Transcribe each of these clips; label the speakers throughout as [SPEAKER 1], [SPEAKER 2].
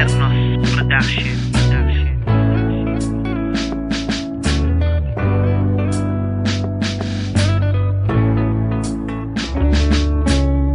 [SPEAKER 1] Ternos Production.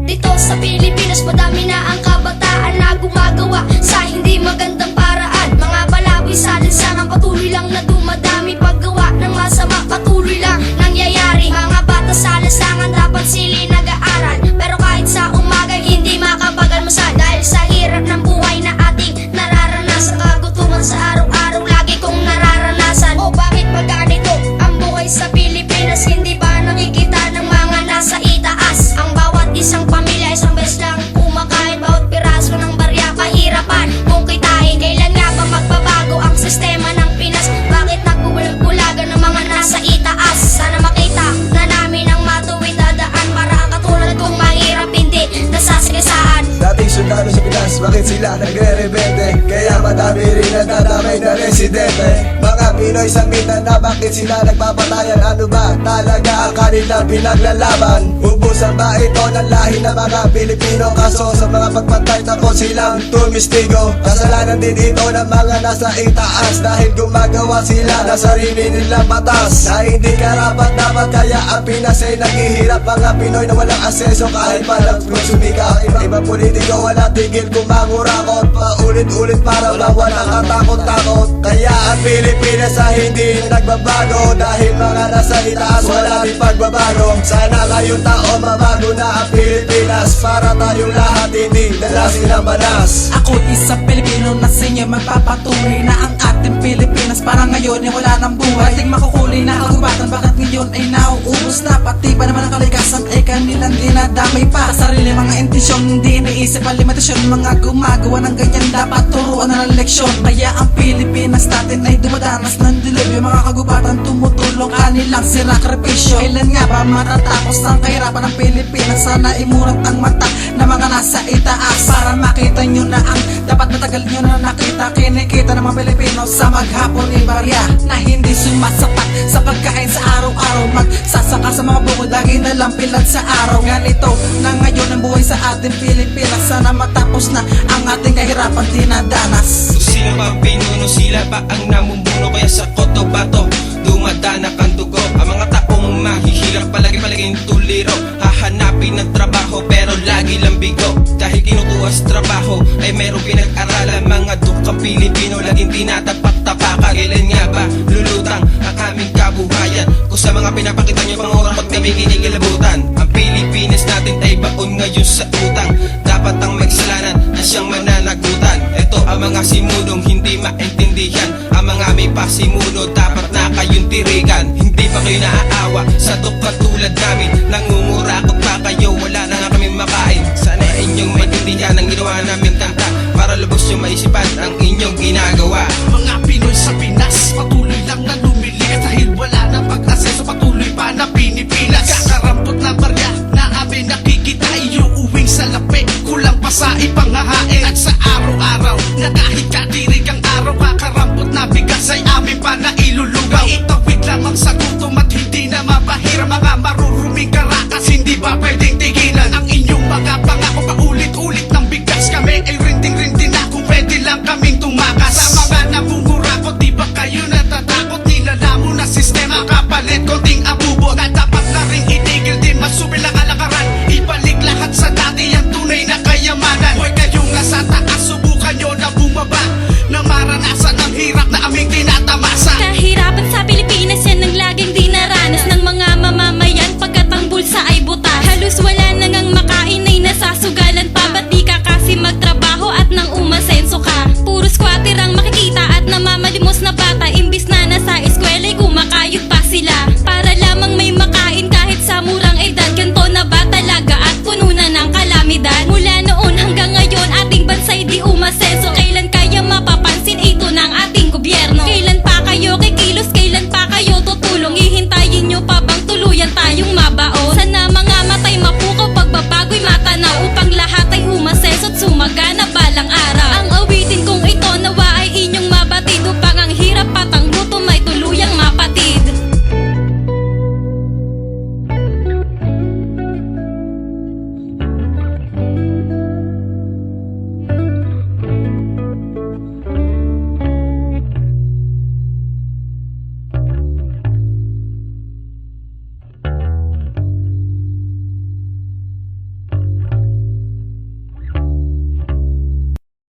[SPEAKER 2] Dito sa Pilipinas, madami na ang kabataan na gumagawa sa hindi magandang paraan. Mga balawi sa lansangan, patuloy lang na dumadami. Paggawa ng masama, patuloy lang nangyayari. Mga bata sa lansangan, dapat sila nag-aaral, pero kahit sa umaga, hindi makapagalmusal. Dahil sa hirap ng buhay na ating nararanasan, kagutuman sa araw-araw lagi kong nararanasan. O bakit ba ganito ang buhay sa Pilipinas? Hindi ba nakikita ng mga nasa itaas? Ang bawat isang pamilya, isang beses lang kumakain. Bawat piraso ng barya, kahirapan kung kitain. Kailan nga ba magbabago ang sistema ng Pinas? Bakit nagbubulag-bulagan ng mga nasa itaas? Sana makita na namin ang matuwid na daan, para ang katulad kong mahirap hindi nasasagasaan.
[SPEAKER 3] Dating sundalo sa Pinas, bakit sila nagre-rebelde? Kaya madami rin nadadamay na residente. Mga Pinoy sa na bakit sila nagpapatayan? Ano ba talaga ang kanilang pinaglalaban? Ubusan ba ito ng lahi ng mga Pilipino? Kaso sa mga pagpatay tako silang tumistigo. Kasalanan din ito ng mga nasa itaas, dahil gumagawa sila na sarili nilang batas na hindi karapat dapat. Kaya ang Pinas ay naghihirap. Mga Pinoy na walang aseso kahit palang kung sumika. Iba politiko wala tigil kumangurakot, paulit-ulit para lang walang katakot-takot. Kaya ang Pilipinas ay hindi nagbabago, dahil mga nasa itaas wala din pagbabago. Sana ngayong taon mabago na ang Pilipinas, para tayong lahat hindi dalasin ng banas.
[SPEAKER 4] Ako isa Pilipino na sa inyo, magpapatunay na ang ating Pilipinas para ngayon ay wala ng buhay. Ating makukuli na kagubatan, bakit ngayon ay nauubos na? Pati ba naman ang kalikasan ay kanilang dinadamay pa. Sa sarili mga intensyon, hindi iniisip ang limitasyon. Mga gumagawa ng ganyan dapat turuan ng leksyon. Kaya ang Pilipinas natin ay dumadanas ng dilubyo. Mga kagubatan tumutulong kanilang sinakripisyo. Kailan nga ba matatapos ang kahirapan ng Pilipinas? Sana imurat ang mata na mga nasa itaas, para makita nyo na ang dapat matagal nyo na nakita. Kinikita ng mga Pilipino sa maghapon ay barya na hindi sumasapat sa pagkain sa araw-araw. Magsasaka sa mga bukod, lagi na lang pilad sa araw. Ganito na ngayon ang buhay sa ating Pilipinas. Sana matapos na ang ating kahirapan dinadanas.
[SPEAKER 5] Kung sino pa pinuno, sila pa ang namumuno. Kaya sa Cotabato dumadanak ang dugo. Ang mga taong mahihirap palagi-palaging tuliro. Hahanapin ng trabaho pero lagi lang bigo. Dahil kinukuha sa trabaho ay merong pinag-aralan. Mga dukang Pilipino laging tinatapak-tapakan. Kailan nga ba lulutang ang aming kabuhayan? Kung sa mga pinapakita nyo pangurang pag kami kinikilabutan. Ang Pilipinas natin ay baon ngayon sa utang. Dapat ang magsalanan na siyang mananagutan. Ito ang mga simulong hindi maintindihan. Ang mga may pasimuno dapat na kayong tirigan. Hindi pa kayo naaawa sa katulad namin. Nang